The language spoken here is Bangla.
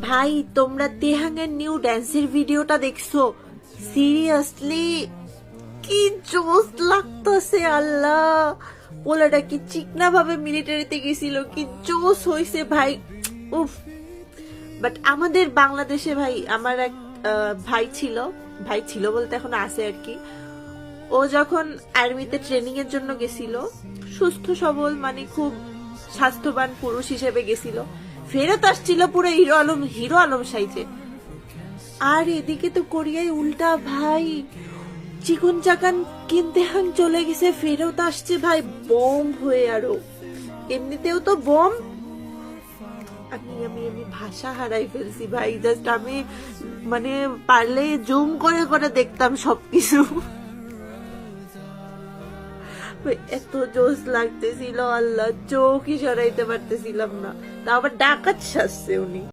ভাই তোমরা তেহাঙ্গের নিউ ড্যান্সের ভিডিওটা দেখছো? সিরিয়াসলি কি জোস লাগতেছে আল্লাহ। পোলাটা কি চিকনা ভাবে মিলিটারিতে গেছিল, কি জোস হইছে ভাই, উফ। বাট আমাদের বাংলাদেশে ভাই আমার এক ভাই ছিল বলতে এখন আছে আর কি। ও যখন আর্মিতে ট্রেনিং এর জন্য গেছিল, সুস্থ সবল মানে খুব স্বাস্থ্যবান পুরুষ হিসেবে গেছিল, ফেরত আসছিল পুরো হিরো আলম সাইজে। আর এদিকে তো কোরিয়ায় উল্টা ভাই, চিকন চাকান কিনতে হান চলে গেছে, ফেরত আসছে ভাই বম হয়ে। আরো এমনিতেও তো বম। আমি আমি আমি ভাষা হারাই ফেলছি ভাই। জাস্ট আমি মানে পারলে জুম করে করে দেখতাম সবকিছু। এত জোস লাগতেছিল আল্লাহ, চোখই সরাইতে পারতেছিলাম না। তা আবার ডাকাত সাজছে উনি।